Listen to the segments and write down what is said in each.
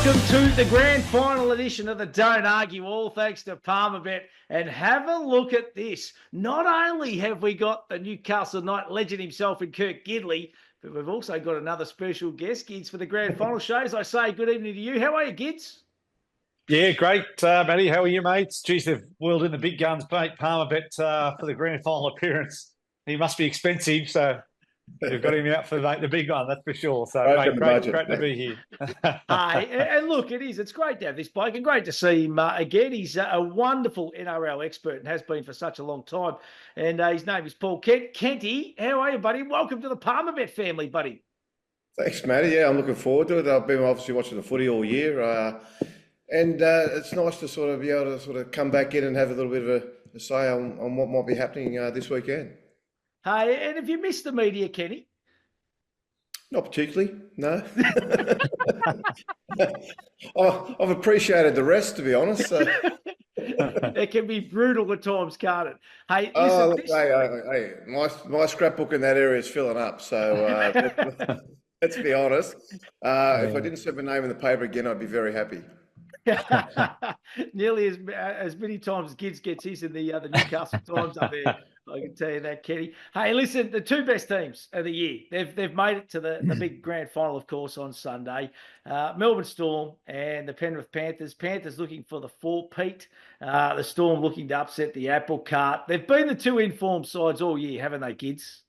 Welcome to the grand final edition of the Don't Argue, all thanks to Palmerbet. And have a look at this. Not only have we got the Newcastle Knight legend himself in Kirk Gidley, but we've also got another special guest, Gids, for the grand final shows. I say good evening to you. How are you, Gids? Yeah, great, Matty. How are you, mates? Geez, they've wheeled in the big guns, mate. Palmerbet for the grand final appearance. He must be expensive, so they've got him out for the big one, that's for sure. So, mate, great to be here. And look, it's great to have this bloke and great to see him again. He's a wonderful NRL expert and has been for such a long time. And his name is Paul Kent. Kenty, how are you, buddy? Welcome to the Palmerbet family, buddy. Thanks, Matty. Yeah, I'm looking forward to it. I've been obviously watching the footy all year. And it's nice to sort of be able to sort of come back in and have a little bit of a say on what might be happening this weekend. Hey, and have you missed the media, Kenny? Not particularly, no. I've appreciated the rest, to be honest. So. It can be brutal at times, can't it? Hey, listen, my scrapbook in that area is filling up. So let's be honest. If I didn't see my name in the paper again, I'd be very happy. Nearly as many times as Gids gets his in the Newcastle Times up there. I can tell you that, Kenny. Hey, listen, the two best teams of the year, they've made it to the big grand final, of course, on Sunday. Melbourne Storm and the Penrith Panthers. Panthers looking for the four-peat. The Storm looking to upset the apple cart. They've been the two informed sides all year, haven't they, Gids?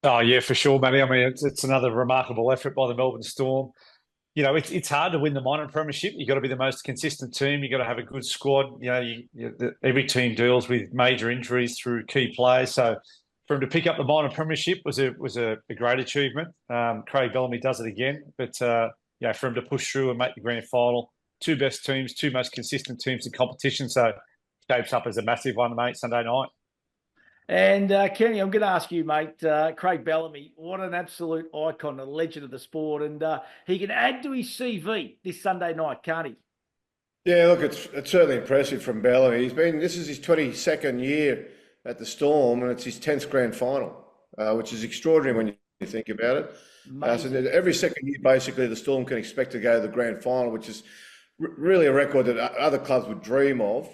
Oh, yeah, for sure, Matty. I mean, it's another remarkable effort by the Melbourne Storm. You know, it's hard to win the minor premiership. You've got to be the most consistent team. You've got to have a good squad. You know, every team deals with major injuries through key players. So for him to pick up the minor premiership was a great achievement. Craig Bellamy does it again. But, for him to push through and make the grand final, two best teams, two most consistent teams in competition. So shapes up as a massive one, mate, Sunday night. And Kenny, I'm going to ask you, mate, Craig Bellamy, what an absolute icon, a legend of the sport. And he can add to his CV this Sunday night, can't he? Yeah, look, it's certainly impressive from Bellamy. This is his 22nd year at the Storm, and it's his 10th grand final, which is extraordinary when you think about it. So every second year, basically, the Storm can expect to go to the grand final, which is really a record that other clubs would dream of.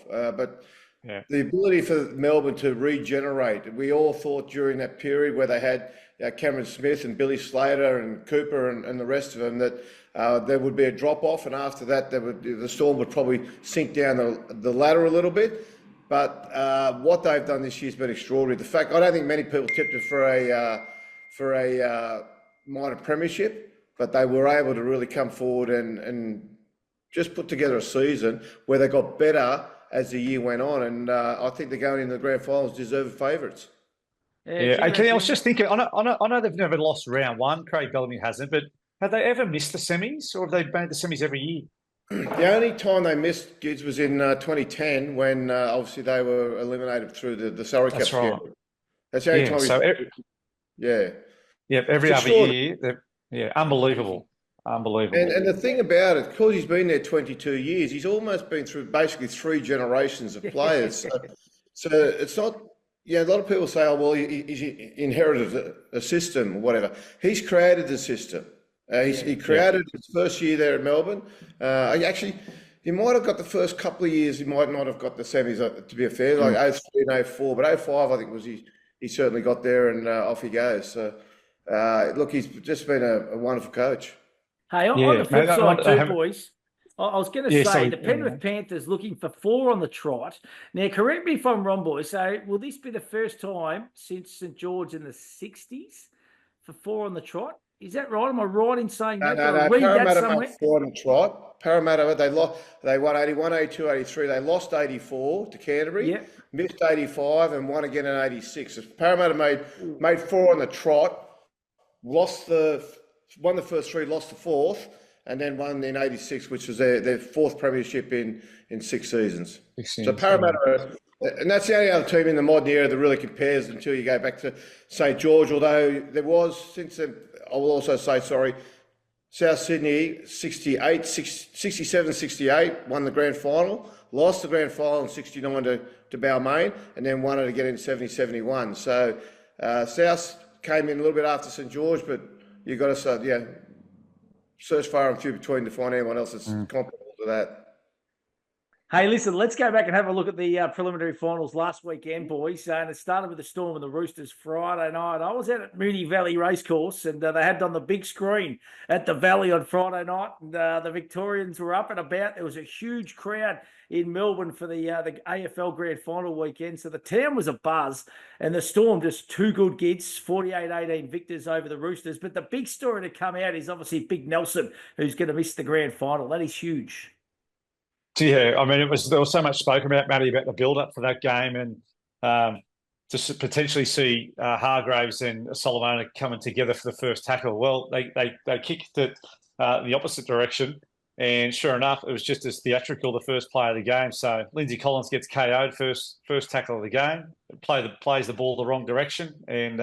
Yeah. The ability for Melbourne to regenerate, we all thought during that period where they had Cameron Smith and Billy Slater and Cooper and the rest of them that there would be a drop-off, and after that the Storm would probably sink down the ladder a little bit. But what they've done this year has been extraordinary. The fact, I don't think many people tipped it for a minor premiership, but they were able to really come forward and just put together a season where they got better as the year went on, and I think they're going into the grand finals deserved favourites. Yeah, okay. I was just thinking. I know they've never lost round one. Craig Bellamy hasn't, but have they ever missed the semis, or have they made the semis every year? The only time they missed Gids was in 2010 when obviously they were eliminated through the Surrey Cup. That's right. That's the only time. So every other year. Unbelievable. Unbelievable. And the thing about it, because he's been there 22 years, he's almost been through basically three generations of players. So it's not, a lot of people say, oh, well, he's inherited a system or whatever. He's created the system. He created his first year there at Melbourne. He might have got the first couple of years, he might not have got the semis, to be fair, like 03 and 04, but 05 I think was he certainly got there, and off he goes. So, look, he's just been a wonderful coach. Hey, on the flip side too, boys, I was going to say the Penrith Panthers looking for 4 on the trot. Now, correct me if I'm wrong, boys. So, will this be the first time since St George in the 60s for 4 on the trot? Is that right? Am I right in saying that? No. Parramatta made 4 on the trot. Parramatta, they won 81, 82, 83. They lost 84 to Canterbury, missed 85 and won again in 86. So Parramatta made 4 on the trot, won the first 3, lost the 4th, and then won in 86, which was their 4th premiership in 6 seasons. So Parramatta, and that's the only other team in the modern era that really compares until you go back to St George, although there was, since then, I will also say, South Sydney, 67, 68, won the grand final, lost the grand final in 69 to Balmain, and then won it again in 70, 71. So South came in a little bit after St George, but you've got to say, search far and few between to find anyone else that's comparable to that. Hey, listen, let's go back and have a look at the preliminary finals last weekend, boys. And it started with the Storm and the Roosters Friday night. I was out at Moonee Valley Racecourse, and they had it on the big screen at the Valley on Friday night. And the Victorians were up and about. There was a huge crowd in Melbourne for the AFL Grand Final weekend. So the town was a buzz, and the Storm just two good Gids, 48-18 victors over the Roosters. But the big story to come out is obviously Big Nelson, who's going to miss the Grand Final. That is huge. Yeah, I mean, there was so much spoken about, Matty, about the build-up for that game, and to potentially see Hargraves and Solomona coming together for the first tackle. Well, they kicked it the opposite direction, and sure enough, it was just as theatrical, the first play of the game. So Lindsay Collins gets KO'd first tackle of the game, plays the ball the wrong direction, and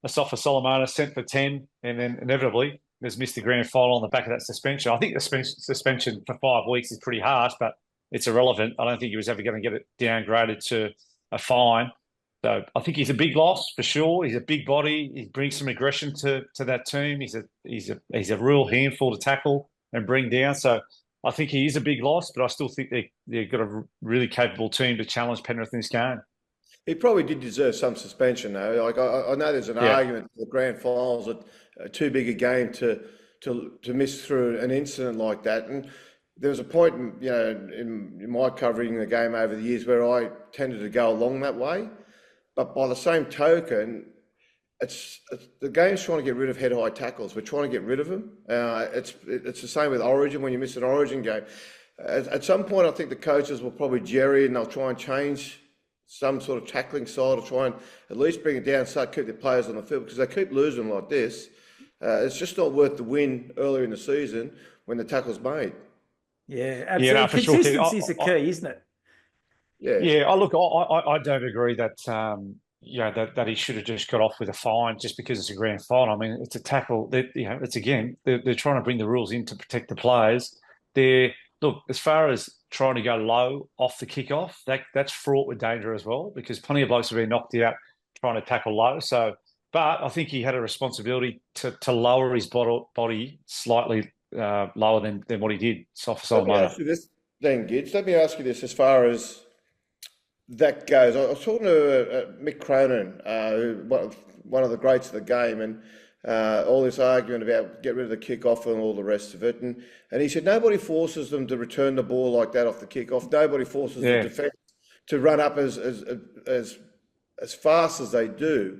Asafa Solomona sent for 10, and then inevitably has missed the grand final on the back of that suspension. I think the suspension for 5 weeks is pretty harsh, but it's irrelevant. I don't think he was ever going to get it downgraded to a fine. So I think he's a big loss for sure. He's a big body. He brings some aggression to that team. He's a real handful to tackle and bring down. So I think he is a big loss, but I still think they've got a really capable team to challenge Penrith in this game. He probably did deserve some suspension, though. Like I know there's an argument for the grand finals that too big a game to miss through an incident like that. And there was a point, in my covering the game over the years where I tended to go along that way. But by the same token, it's the game's trying to get rid of head-high tackles. We're trying to get rid of them. It's the same with Origin when you miss an Origin game. At some point, I think the coaches will probably jerry and they'll try and change some sort of tackling style to try and at least bring it down, start keep the players on the field, because they keep losing like this. It's just not worth the win earlier in the season when the tackle's made. Yeah, absolutely. Yeah, consistency is the key, isn't it? Yeah. Yeah. I don't agree that that he should have just got off with a fine just because it's a grand final. I mean, it's a tackle. They're trying to bring the rules in to protect the players. Look, as far as trying to go low off the kickoff, that's fraught with danger as well, because plenty of blokes have been knocked out trying to tackle low. So, but I think he had a responsibility to lower his body slightly lower than what he did. Let me ask you this then, Gids. Let me ask you this as far as that goes. I was talking to Mick Cronin, one of the greats of the game, and all this argument about get rid of the kickoff and all the rest of it. And he said nobody forces them to return the ball like that off the kickoff. Nobody forces the defence to run up as fast as they do.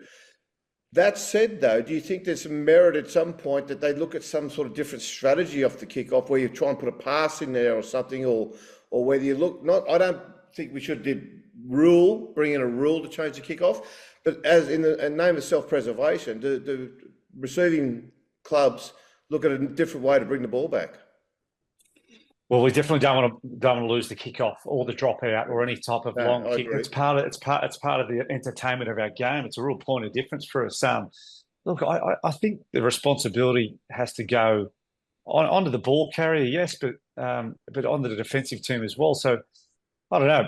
That said, though, do you think there's some merit at some point that they look at some sort of different strategy off the kickoff, where you try and put a pass in there or something, or whether you look I don't think we should bring in a rule to change the kickoff, but as in the name of self-preservation, do receiving clubs look at a different way to bring the ball back? Well, we definitely don't want to lose the kickoff or the dropout or any type of long kick. It's part of the entertainment of our game. It's a real point of difference for us. Look, I think the responsibility has to go onto the ball carrier, yes, but onto the defensive team as well. So I don't know.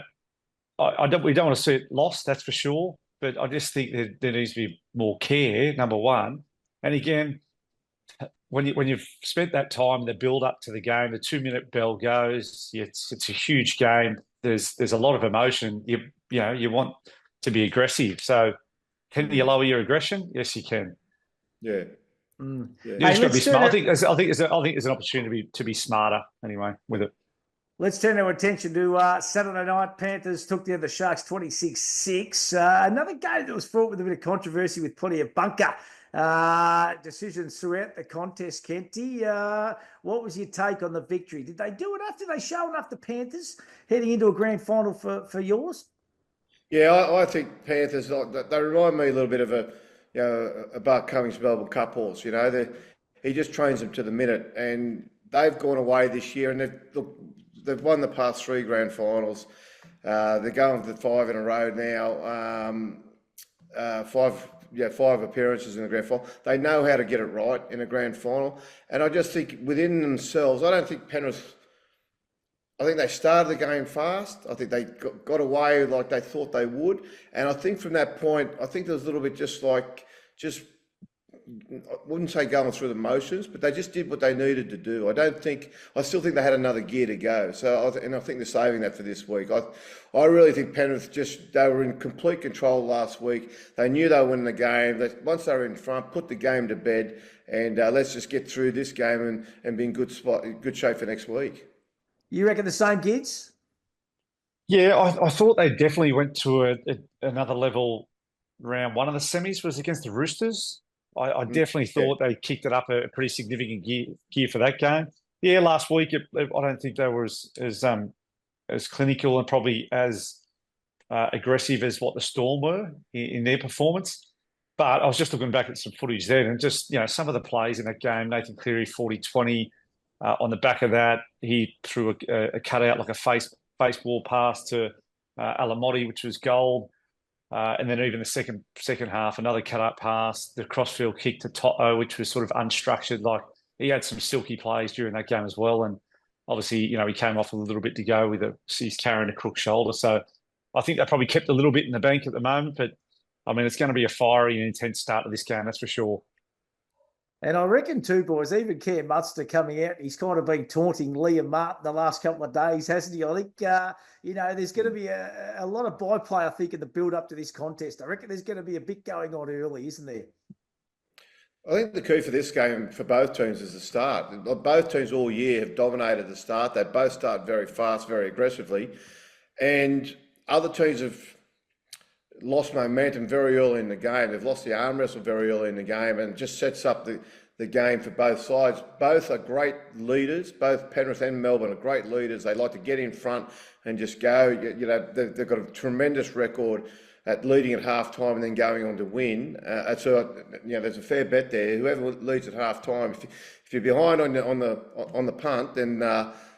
We don't want to see it lost, that's for sure. But I just think there needs to be more care, number one. And again, when you've spent that time, the build up to the game, the 2-minute bell goes. It's a huge game. There's a lot of emotion. You want to be aggressive. So can you lower your aggression? Yes, you can. Yeah. You just got to be smart. I think there's an opportunity to be smarter anyway with it. Let's turn our attention to Saturday night. Panthers took down the Sharks 26-6. Another game that was fraught with a bit of controversy with plenty of bunker decisions throughout the contest, Kenty. What was your take on the victory? Did they do enough? Did they show enough to Panthers heading into a grand final for yours? Yeah, I think Panthers, they remind me a little bit of a Bart Cummings Melbourne Cup horse. He just trains them to the minute, and they've gone away this year, and they've won the past 3 grand finals. They're going for 5 in a row now. 5 appearances in the grand final. They know how to get it right in a grand final. And I just think within themselves, I don't think Penrith, I think they started the game fast. I think they got away like they thought they would. And I think from that point, I think there was a little bit just I wouldn't say going through the motions, but they just did what they needed to do. I still think they had another gear to go. So, I think they're saving that for this week. I really think Penrith they were in complete control last week. They knew they were winning the game. Once they were in front, put the game to bed, and let's just get through this game and be in good shape for next week. You reckon the same, Gids? Yeah, I thought they definitely went to another level. Round one of the semis was against the Roosters. I definitely thought they kicked it up a pretty significant gear for that game. Yeah, last week I don't think they were as clinical and probably as aggressive as what the Storm were in their performance. But I was just looking back at some footage then, and just some of the plays in that game. Nathan Cleary 40-20. On the back of that, he threw a cutout like a face ball pass to Alamotti, which was gold. And then even the second half, another cut-up pass, the crossfield kick to Toto, which was sort of unstructured. Like, he had some silky plays during that game as well. And obviously, he came off a little bit to go with he's carrying a crook shoulder. So I think they probably kept a little bit in the bank at the moment. But, I mean, it's going to be a fiery and intense start to this game, that's for sure. And I reckon too, boys, even Cam Munster coming out, he's kind of been taunting Liam Martin the last couple of days, hasn't he? I think, there's going to be a lot of byplay, I think, in the build-up to this contest. I reckon there's going to be a bit going on early, isn't there? I think the key for this game for both teams is the start. Both teams all year have dominated the start. They both start very fast, very aggressively. And other teams have lost momentum very early in the game. They've lost the arm wrestle very early in the game, and it just sets up the game for both sides. Both are great leaders. Both Penrith and Melbourne are great leaders. They like to get in front and just go. They've got a tremendous record at leading at halftime and then going on to win. So there's a fair bet there. Whoever leads at halftime, if you're behind on the punt, then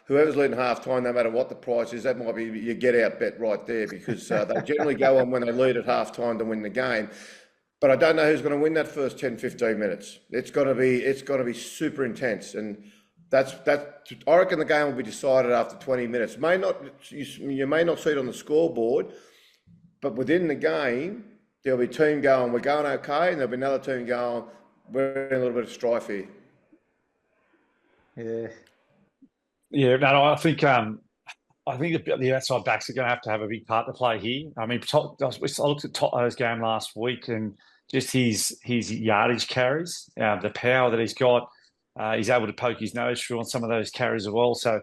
whoever's leading half-time, no matter what the price is, that might be your get-out bet right there, because they generally go on when they lead at half-time to win the game. But I don't know who's going to win that first 10, 15 minutes. It's got to be super intense, and I reckon the game will be decided after 20 minutes. You may not see it on the scoreboard, but within the game, there'll be a team going, we're going okay, and there'll be another team going, we're in a little bit of strife here. Yeah. Yeah, no, I think the outside backs are going to have a big part to play here. I mean, I looked at Toto's game last week, and just his yardage carries, the power that he's got, he's able to poke his nose through on some of those carries as well. So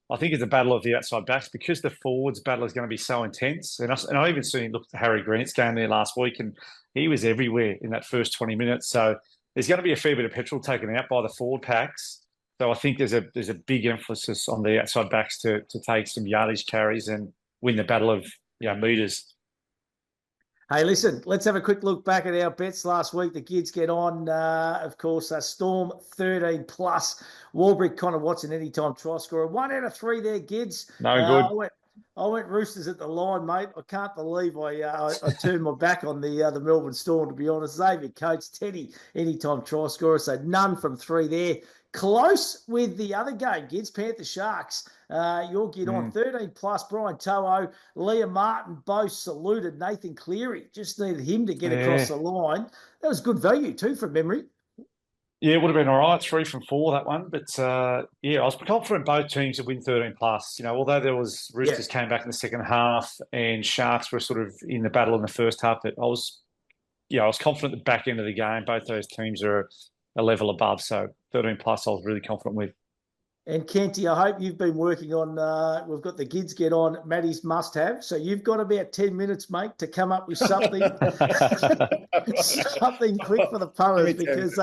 I think it's a battle of the outside backs, because the forwards battle is going to be so intense. And I even seen look at Harry Grant's game there last week, and he was everywhere in that first 20 minutes. So there's going to be a fair bit of petrol taken out by the forward packs. So I think there's a big emphasis on the outside backs to take some yardage carries and win the battle of metres. Hey, listen, let's have a quick look back at our bets last week. The Gids get on, of course, Storm 13+. Warbrick, Connor Watson, anytime try scorer. 1 out of 3 there, Gids. No good. I went Roosters at the line, mate. I can't believe I turned my back on the Melbourne Storm, to be honest. Xavier Coates, Teddy, anytime try scorer. So none from 3 there. Close with the other game, Gids, Panthers Sharks. You'll get on 13+. Brian To'o, Liam Martin, both saluted. Nathan Cleary, just needed him to get across the line. That was good value too, from memory. Yeah, it would have been all right. 3 from 4, that one. But I was confident both teams would win 13+. Although there was Roosters came back in the second half and Sharks were sort of in the battle in the first half, but I was confident at the back end of the game. Both those teams are a level above. So 13+, I was really confident with. And Kenty, I hope you've been working on, we've got the Gids get on Matty's must-have. So you've got about 10 minutes, mate, to come up with something, something quick for the punters, because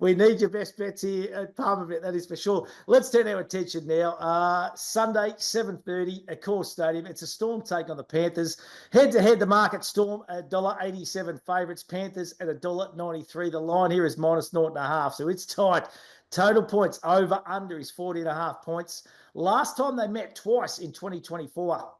we need your best bets here at Palmerbet, that is for sure. Let's turn our attention now. Sunday, 7:30 at Core Stadium. It's a Storm take on the Panthers. Head-to-head, the market Storm, $1.87 favourites. Panthers at $1.93. The line here is -0.5, so it's tight. Total points over under is 40.5 points. Last time they met twice in 2024.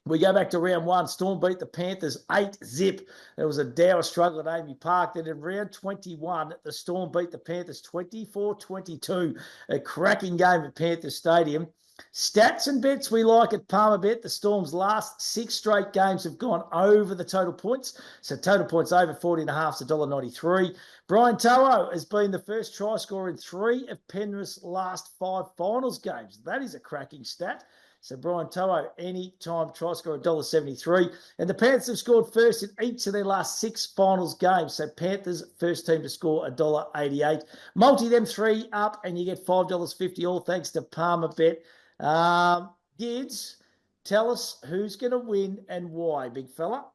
We go back to round 1. Storm beat the Panthers 8-0. There was a dour struggle at Amy Park. Then in round 21, the Storm beat the Panthers 24-22. A cracking game at Panthers Stadium. Stats and bets we like at Palmer Bet. The Storm's last 6 straight games have gone over the total points. So total points over 40.5 is $1.93. Brian To'o has been the first try scorer in 3 of Penrith's last 5 finals games. That is a cracking stat. So Brian To'o, any-time try scorer, $1.73. And the Panthers have scored first in each of their last 6 finals games. So Panthers, first team to score, $1.88. Multi them 3 up and you get $5.50, all thanks to Palmer Bet. Gids, tell us who's going to win and why, big fella.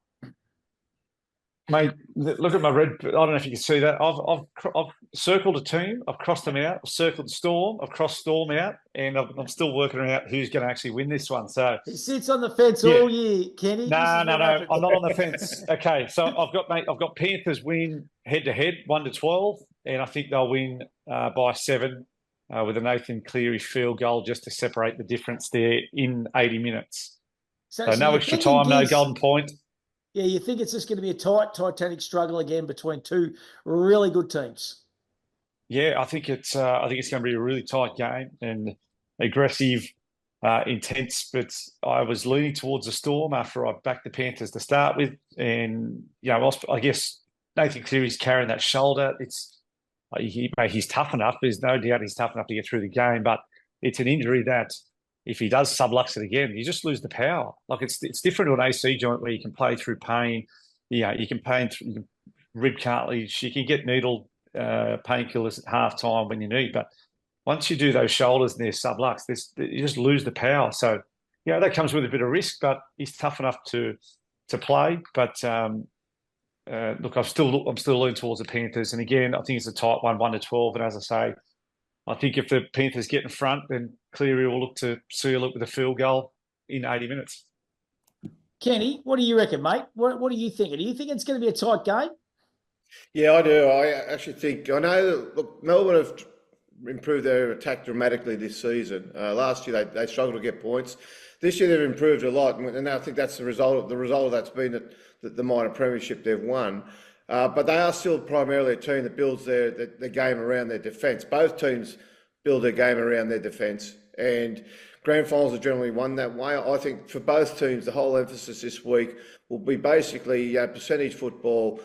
Mate, look at my red. I don't know if you can see that. I've circled a team. I've crossed them out. I've circled Storm. I've crossed Storm out, and I'm still working out who's going to actually win this one. So he sits on the fence all year, Kenny. No. I'm not on the fence. Okay, so I've got Panthers win head to head 1-12, and I think they'll win by 7 with a Nathan Cleary field goal just to separate the difference there in 80 minutes. So no extra time, no golden point. Yeah, you think it's just going to be a tight, titanic struggle again between 2 really good teams? Yeah, I think it's going to be a really tight game and aggressive, intense. But I was leaning towards the Storm after I backed the Panthers to start with, and I guess Nathan Cleary's carrying that shoulder. He's tough enough. There's no doubt he's tough enough to get through the game, but it's an injury that, if he does sublux it again, you just lose the power. Like it's different to an AC joint where you can play through pain. Yeah, you can through rib cartilage. You can get needle painkillers at half time when you need. But once you do those shoulders and they're sublux, you just lose the power. So that comes with a bit of risk. But he's tough enough to play. But look, I'm still leaning towards the Panthers. And again, I think it's a tight one, 1-12. And as I say, I think if the Panthers get in front, then Cleary will look to seal it with a field goal in 80 minutes. Kenny, what do you reckon, mate? What are you thinking? Do you think it's going to be a tight game? Yeah, I do. I actually think, I know that, look, Melbourne have improved their attack dramatically this season. Last year they struggled to get points. This year they've improved a lot, and I think that's the result of that's been that the minor premiership they've won. But they are still primarily a team that builds their game around their defence. Both teams build their game around their defence, and grand finals are generally won that way. I think for both teams, the whole emphasis this week will be basically percentage football,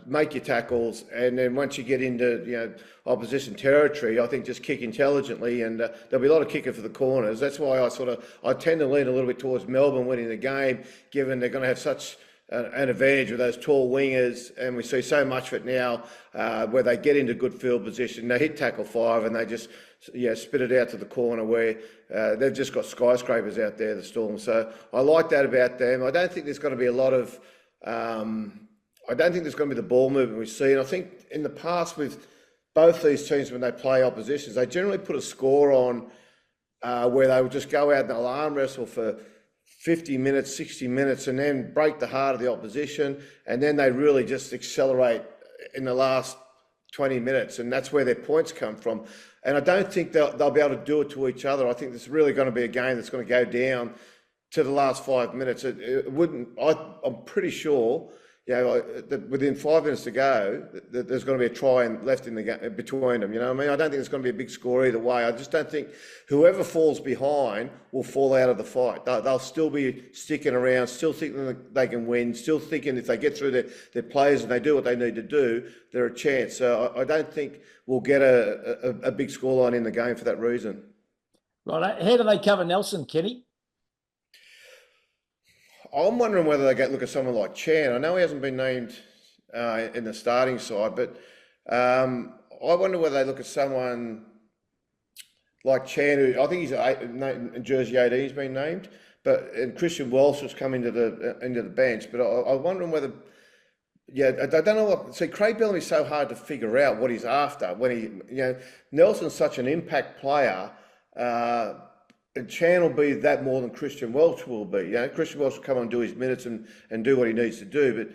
make your tackles, and then once you get into opposition territory, I think just kick intelligently, and there'll be a lot of kicking for the corners. That's why I tend to lean a little bit towards Melbourne winning the game, given they're going to have such an advantage with those tall wingers, and we see so much of it now where they get into good field position, they hit tackle 5 and they just spit it out to the corner where they've just got skyscrapers out there, the Storm. So I like that about them. I don't think there's going to be a lot of I don't think there's going to be the ball movement we see, and I think in the past with both these teams, when they play oppositions, they generally put a score on where they will just go out and alarm wrestle for 50 minutes, 60 minutes, and then break the heart of the opposition. And then they really just accelerate in the last 20 minutes. And that's where their points come from. And I don't think they'll be able to do it to each other. I think this is really going to be a game that's going to go down to the last 5 minutes. It wouldn't, I'm pretty sure, that within 5 minutes to go, that there's going to be a try left in the game between them. You know what I mean? I don't think it's going to be a big score either way. I just don't think whoever falls behind will fall out of the fight. They'll still be sticking around, still thinking they can win, still thinking if they get through their players and they do what they need to do, they're a chance. So I don't think we'll get a big scoreline in the game for that reason. Right. How do they cover Nelson, Kenny? I'm wondering whether they look at someone like Chan. I know he hasn't been named in the starting side, but I wonder whether they look at someone like Chan, who I think he's in jersey 18. He's been named, and Christian Welsh has come into the bench. But I'm wondering whether, I don't know what. See, Craig Bellamy's so hard to figure out what he's after when Nelson's such an impact player. And Chan will be that more than Christian Welch will be. Christian Welch will come and do his minutes and do what he needs to do.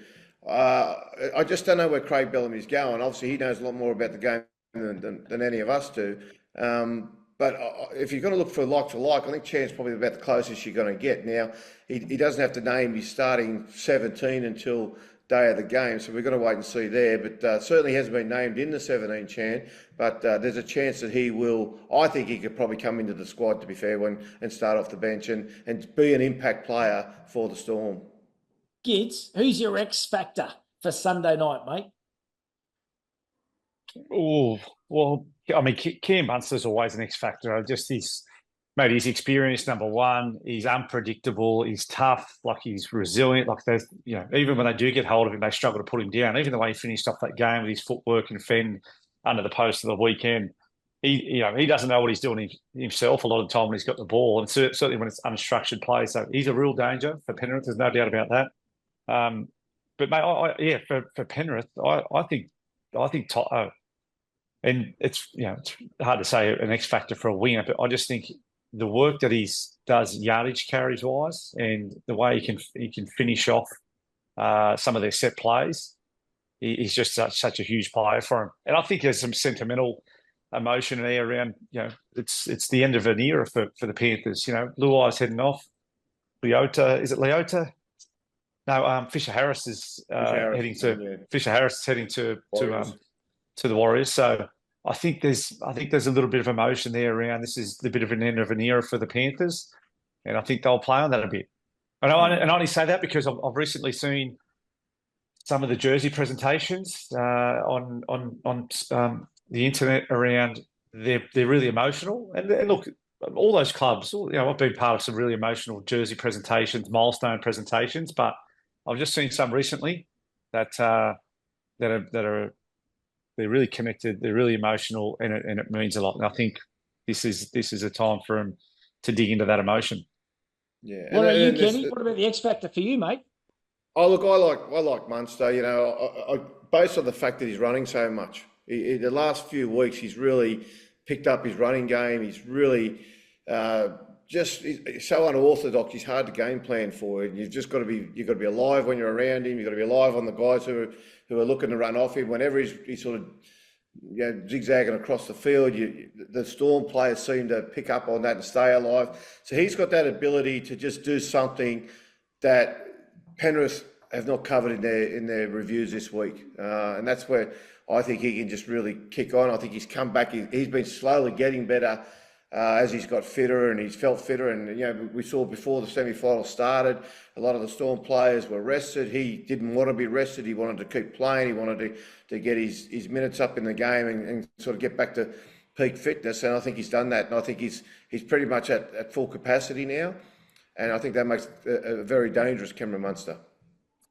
But I just don't know where Craig Bellamy's going. Obviously, he knows a lot more about the game than any of us do. But if you're going to look for like, I think Chan's probably about the closest you're going to get. Now, he doesn't have to name his starting 17 until day of the game. So we've got to wait and see there. But certainly hasn't been named in the 17 Chan. But there's a chance that he will. I think he could probably come into the squad, to be fair, and start off the bench and be an impact player for the Storm. Gids, who's your X factor for Sunday night, mate? Oh, well, I mean, Cam Munster's always an X factor. Just he's experienced, number one. He's unpredictable. He's tough. Like, he's resilient. Like, there's, even when they do get hold of him, they struggle to put him down. Even the way he finished off that game with his footwork and fend under the post of the weekend, he doesn't know what he's doing himself a lot of the time when he's got the ball, and certainly when it's unstructured play. So he's a real danger for Penrith. There's no doubt about that. But mate, for Penrith, I think and it's hard to say an X factor for a winger, but I just think the work that he does yardage carries wise, and the way he can finish off some of their set plays, he's just such a huge player for him. And I think there's some sentimental emotion there around. It's the end of an era for the Panthers. Luai's heading off. Leota, is it Leota? No, Fisher Harris is heading to Fisher Harris is heading to the Warriors. So I think there's a little bit of emotion there around. This is the bit of an end of an era for the Panthers, and I think they'll play on that a bit. And I only say that because I've recently seen some of the jersey presentations on the internet around. They're really emotional, and look, all those clubs. I've been part of some really emotional jersey presentations, milestone presentations, but I've just seen some recently that are they're really connected, they're really emotional, and it means a lot. And I think this is a time for them to dig into that emotion. Yeah. What about you, Kenny? What about the X factor for you, mate? Oh, look, I like Munster. I based on the fact that he's running so much. The last few weeks, he's really picked up his running game. He's really he's so unorthodox. He's hard to game plan for. You've got to be alive when you're around him. You've got to be alive on the guys who are looking to run off him. Whenever he's sort of zigzagging across the field, the Storm players seem to pick up on that and stay alive. So he's got that ability to just do something that Penrith have not covered in their reviews this week, and that's where I think he can just really kick on. I think he's come back. He's been slowly getting better as he's got fitter and he's felt fitter. And we saw before the semi-final started, a lot of the Storm players were rested. He didn't want to be rested. He wanted to keep playing. He wanted to get his minutes up in the game and sort of get back to peak fitness. And I think he's done that. And I think he's pretty much at full capacity now. And I think that makes a very dangerous Cameron Munster.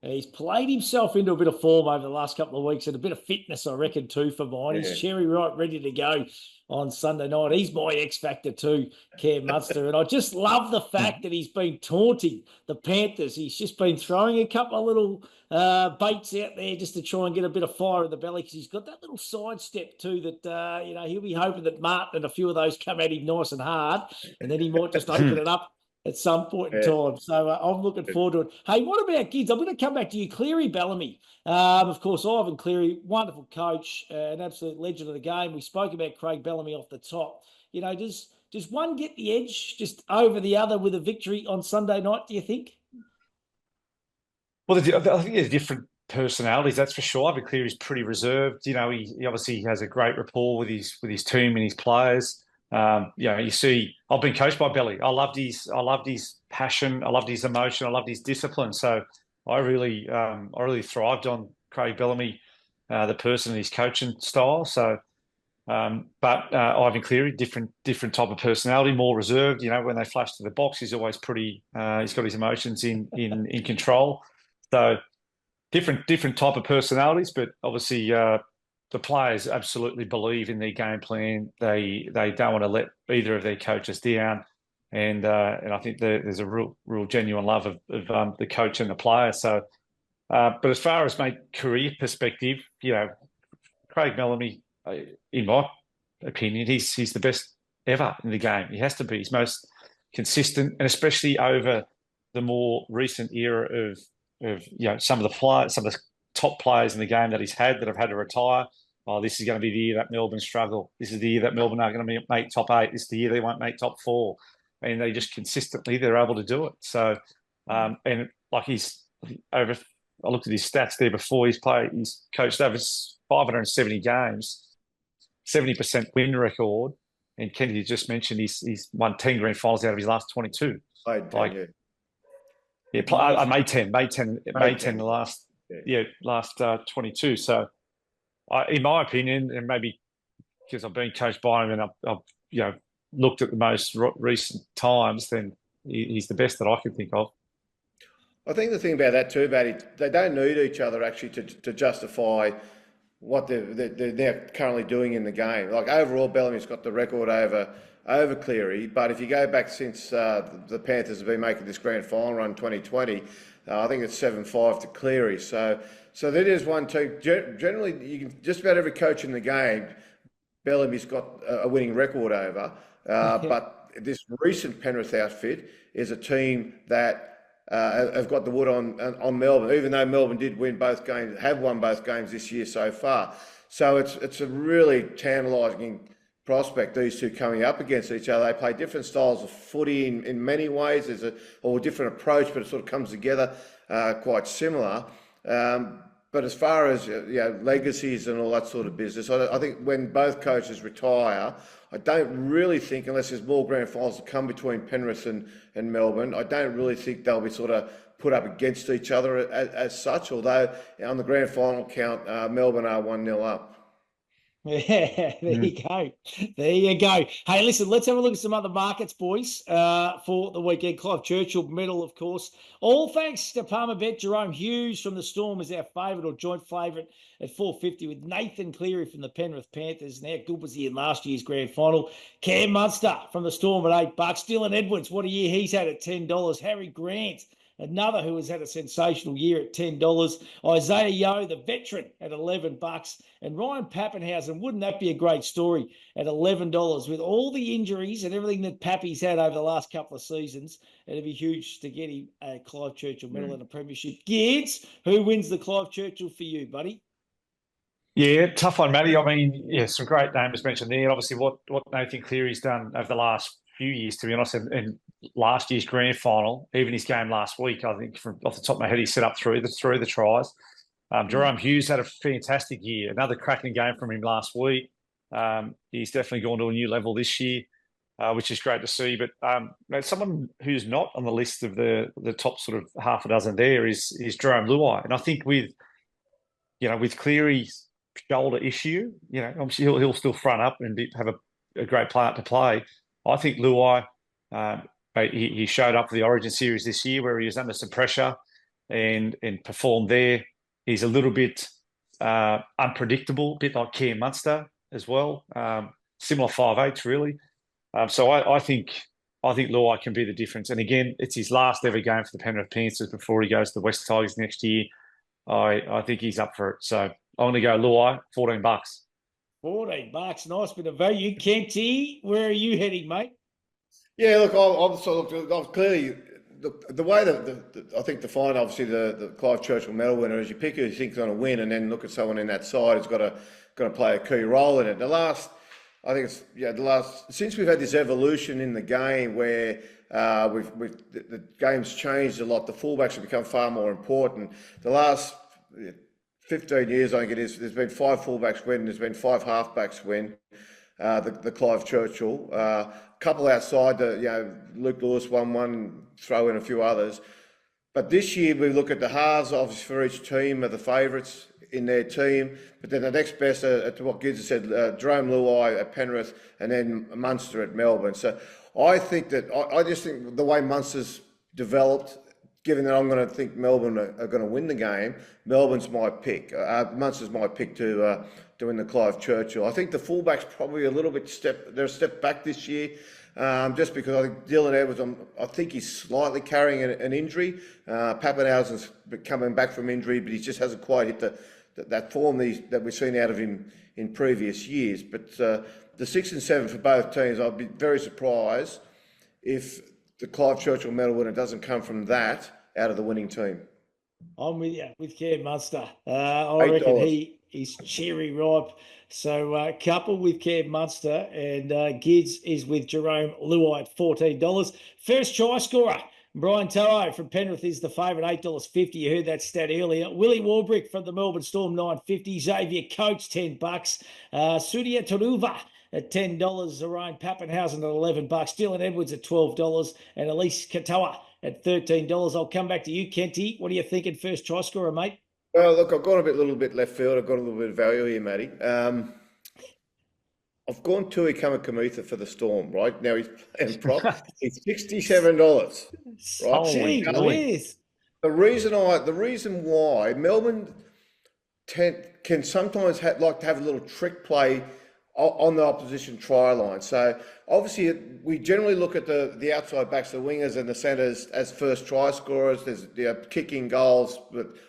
He's played himself into a bit of form over the last couple of weeks and a bit of fitness, I reckon, too, for mine. Yeah. He's cherry ripe, ready to go on Sunday night. He's my X factor too, Cam Munster. And I just love the fact that he's been taunting the Panthers. He's just been throwing a couple of little baits out there just to try and get a bit of fire in the belly, because he's got that little sidestep too that, he'll be hoping that Martin and a few of those come at him nice and hard, and then he might just open it up at some point in time. So I'm looking forward to it. Hey, what about Gids? I'm going to come back to you. Cleary Bellamy. Of course, Ivan Cleary, wonderful coach, an absolute legend of the game. We spoke about Craig Bellamy off the top. Does one get the edge just over the other with a victory on Sunday night, do you think? Well, I think there's different personalities, that's for sure. Ivan Cleary's pretty reserved. He obviously has a great rapport with his team and his players. You see, I've been coached by Belly. I loved his passion. I loved his emotion. I loved his discipline. So I really thrived on Craig Bellamy, the person and his coaching style. So, but Ivan Cleary, different type of personality, more reserved. When they flash to the box, he's always pretty. He's got his emotions in control. So different type of personalities, but obviously. The players absolutely believe in their game plan. They don't want to let either of their coaches down, and I think there's a real genuine love of the coach and the player. So, but as far as career perspective, Craig Bellamy, in my opinion, he's the best ever in the game. He has to be. He's most consistent, and especially over the more recent era of some of the top players in the game that he's had that have had to retire. Oh, this is going to be the year that Melbourne struggle. This is the year that Melbourne are going to make top 8. This is the year they won't make top 4. And they just consistently, they're able to do it. So, and like he's over I looked at his stats there before. He's coached over 570 games, 70% win record. And Kennedy just mentioned he's won 10 grand finals out of his last 22. Played 10, Like, yeah. Yeah, I made 10 the last 22. So, in my opinion, and maybe because I've been coached by him and I've looked at the most recent times, then he's the best that I can think of. I think the thing about that too, Matty, they don't need each other actually to justify what they're now currently doing in the game. Like overall, Bellamy's got the record over Cleary, but if you go back since the Panthers have been making this grand final run 2020, I think it's 7-5 to Cleary. So that is one team. Generally, you can just about every coach in the game, Bellamy's got a winning record over. But this recent Penrith outfit is a team that have got the wood on Melbourne, even though Melbourne did win both games, have won both games this year so far. So it's a really tantalising prospect, these two coming up against each other. They play different styles of footy in many ways. There's a different approach, but it sort of comes together quite similar. But as far as legacies and all that sort of business, I think when both coaches retire, I don't really think, unless there's more grand finals to come between Penrith and Melbourne, I don't really think they'll be sort of put up against each other as such, although on the grand final count, Melbourne are 1-0 up. Yeah, there you go. There you go. Hey, listen, let's have a look at some other markets, boys, for the weekend. Clive Churchill Medal, of course. All thanks to Palmerbet. Jerome Hughes from the Storm is our favourite or joint favourite at $4.50 with Nathan Cleary from the Penrith Panthers. Now, good was he in last year's grand final. Cam Munster from the Storm at $8. Dylan Edwards, what a year he's had at $10. Harry Grant, another who has had a sensational year at $10. Isaiah Yeo, the veteran, at $11. And Ryan Pappenhausen, wouldn't that be a great story, at $11? With all the injuries and everything that Pappy's had over the last couple of seasons, it'd be huge to get him a Clive Churchill Medal and a Premiership. Gids, who wins the Clive Churchill for you, buddy? Yeah, tough one, Matty. I mean, some great names mentioned there. Obviously, what Nathan Cleary's done over the last few years, to be honest, and last year's grand final, even his game last week, I think from off the top of my head, he set up through the tries. Jerome Hughes had a fantastic year. Another cracking game from him last week. He's definitely gone to a new level this year, which is great to see. But someone who's not on the list of the top sort of half a dozen there is Jerome Luai. And I think with Cleary's shoulder issue, obviously he'll still front up and have a great player to play. I think Luai, he showed up for the Origin series this year where he was under some pressure and performed there. He's a little bit unpredictable, a bit like Cam Munster as well. Similar 5'8", really. So I think Luai can be the difference. And again, it's his last ever game for the Penrith Panthers before he goes to the West Tigers next year. I think he's up for it. So I'm going to go Luai, $14. $14, nice bit of value. Kenty, where are you heading, mate? Yeah, look, I've clearly the way that I think the fine, obviously the Clive Churchill Medal winner is you pick who you think's going to win, and then look at someone in that side who's got to play a key role in it. Since we've had this evolution in the game where the game's changed a lot, the fullbacks have become far more important. The last 15 years, I think it is, there's been 5 fullbacks win, there's been 5 halfbacks win, the Clive Churchill. Couple outside, Luke Lewis won one, throw in a few others. But this year we look at the halves, obviously for each team are the favourites in their team. But then the next best, to what Gids has said, Jerome Luai at Penrith and then Munster at Melbourne. So I think I just think the way Munster's developed, given that I'm going to think Melbourne are going to win the game, Melbourne's my pick. Munster's my pick to win the Clive Churchill. I think the fullback's probably a little bit they're a step back this year, just because I think Dylan Edwards, I think he's slightly carrying an injury. Pappenhausen's coming back from injury, but he just hasn't quite hit that form that we've seen out of him in previous years. But the 6 and 7 for both teams, I'd be very surprised if the Clive Churchill Medal winner doesn't come from that out of the winning team. I'm with you, with Cam Munster. I reckon he's cherry ripe. So couple with Cam Munster, and Gids is with Jerome Luai at $14. First try scorer Brian Toro from Penrith is the favourite, $8.50. You heard that stat earlier. Willie Warbrick from the Melbourne Storm, $9.50. Xavier Coates, $10. Sudia Turuva at $10. Zerone Pappenhausen at $11. Dylan Edwards at $12. And Elise Katoa at $13. I'll come back to you, Kenty. What are you thinking first try scorer, mate? Well, look, I've gone a little bit left field. I've got a little bit of value here, Matty. I've gone Tui Kamikamica for the Storm, right? Now he's playing prop. He's $67, right? The reason why Melbourne can sometimes like to have a little trick play on the opposition try line. So obviously we generally look at the outside backs, the wingers and the centres as first try scorers. There's kicking goals,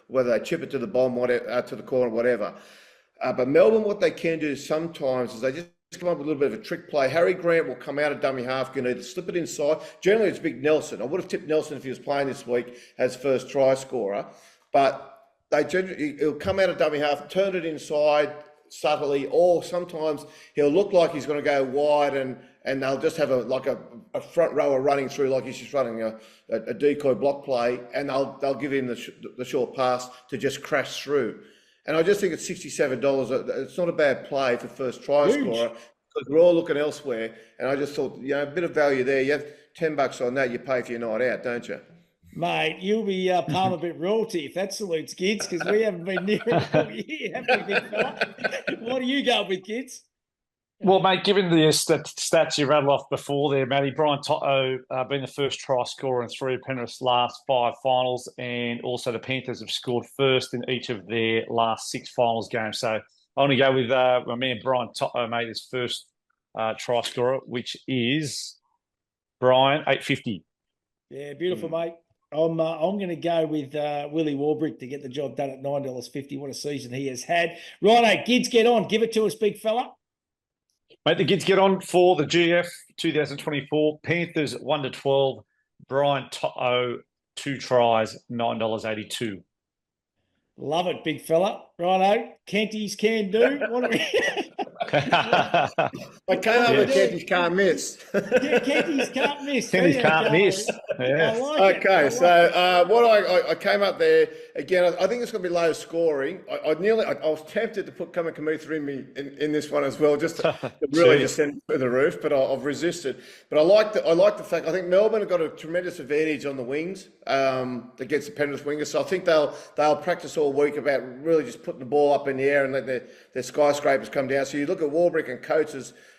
whether they chip it to the bomb, whatever, to the corner, whatever. But Melbourne, what they can do sometimes is they just come up with a little bit of a trick play. Harry Grant will come out of dummy half, can either slip it inside. Generally, it's Big Nelson. I would have tipped Nelson if he was playing this week as first try scorer. But he'll come out of dummy half, turn it inside subtly, or sometimes he'll look like he's going to go wide and they'll just have a front rower running through like he's just running a decoy block play, and they'll give him the short pass to just crash through. And I just think it's $67. It's not a bad play for first try scorer because we're all looking elsewhere. And I just thought, a bit of value there. You have $10 on that, you pay for your night out, don't you? Mate, you'll be Palmer bit royalty if that salutes, Gids, because we haven't been near it all year, have we, big fella? What do you go with, Gids? Well, mate, given the stats you rattled off before there, Matty, Brian Toto been the first try scorer in 3 of Penrith's last 5 finals, and also the Panthers have scored first in each of their last 6 finals games. So I want to go with my man Brian Toto, mate, his first try scorer, which is Brian, $8.50. Yeah, beautiful, mate. I'm going to go with Willie Warbrick to get the job done at $9.50. What a season he has had. Righto, Gids, get on. Give it to us, big fella. Mate, the Gids get on for the GF 2024. Panthers 1-12. Brian Toto, 2 tries, $9.82. Love it, big fella. Righto, Kenty's can do. What are we? I came up with Kenty's can't miss. Yeah, Kenty's can't miss. Kenty's can't miss. Yeah. Okay, so what I came up there again. I think it's going to be low scoring. I was tempted to put Kamikamica in this one as well, just to really just send it through the roof, but I've resisted. But I like the fact. I think Melbourne have got a tremendous advantage on the wings against the Penrith wingers. So I think they'll practice all week about really just putting the ball up in the air and let their skyscrapers come down. So you look at Warbrick and Coates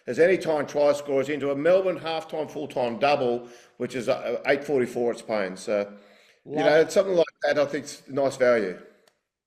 as anytime try scorers into a Melbourne halftime, full-time double, which is $8.44 it's paying. So, it's something like that. I think it's nice value.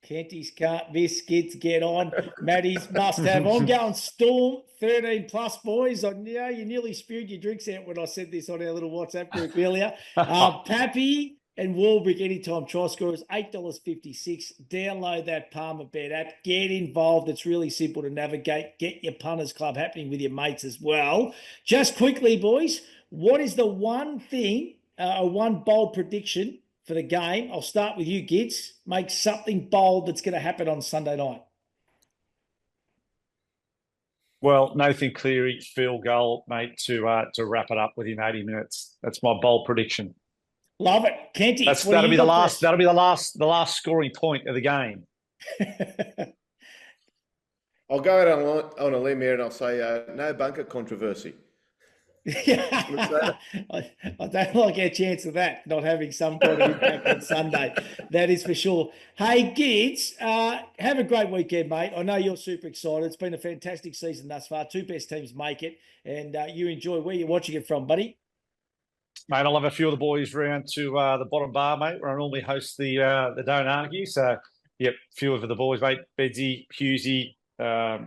Kenty's can't miss. Gids, get on. Matty's must have. I'm going Storm 13 plus, boys. You nearly spewed your drinks out when I said this on our little WhatsApp group earlier. Pappy and Warbrick anytime try scorers, $8.56. Download that Palmer Bet app. Get involved. It's really simple to navigate. Get your punters club happening with your mates as well. Just quickly, boys, what is the one thing, one bold prediction for the game? I'll start with you, Gids. Make something bold that's going to happen on Sunday night. Well, Nathan Cleary, field goal, mate, to wrap it up within 80 minutes. That's my bold prediction. Love it, Kenty. That'll be the last. That'll be the last scoring point of the game. I'll go out on a limb here and I'll say no bunker controversy. I don't like our chance of that not having some kind of impact on Sunday. That is for sure. Hey, Gids, have a great weekend, mate. I know you're super excited. It's been a fantastic season thus far. 2 best teams make it, and you enjoy. Where you're watching it from, buddy? Mate, I'll have a few of the boys round to the bottom bar, mate, where I normally host the Don't Argue. So, yep, a few of the boys, mate. Bedsy, Hughesy,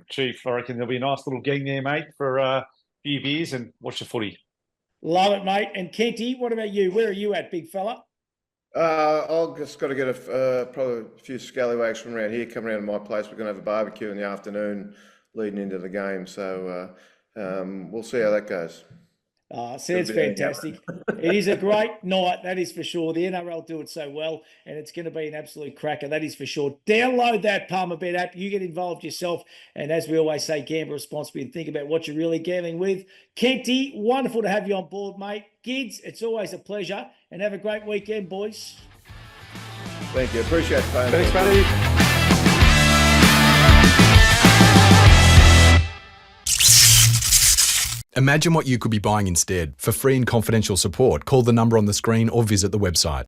Chief. I reckon there'll be a nice little gang there, mate, for a few beers and watch the footy. Love it, mate. And Kenty, what about you? Where are you at, big fella? I've just got to get probably a few scallywags from around here coming around to my place. We're going to have a barbecue in the afternoon leading into the game. So we'll see how that goes. Sounds fantastic. It is a great night, that is for sure. The NRL do it so well, and it's going to be an absolute cracker, that is for sure. Download that Palmer Bet app. You get involved yourself, and as we always say, gamble responsibly and think about what you're really gambling with. Kenty, wonderful to have you on board, mate. Gids, it's always a pleasure, and have a great weekend, boys. Thank you. Appreciate it, mate. Thanks, Matty. Imagine what you could be buying instead. For free and confidential support, call the number on the screen or visit the website.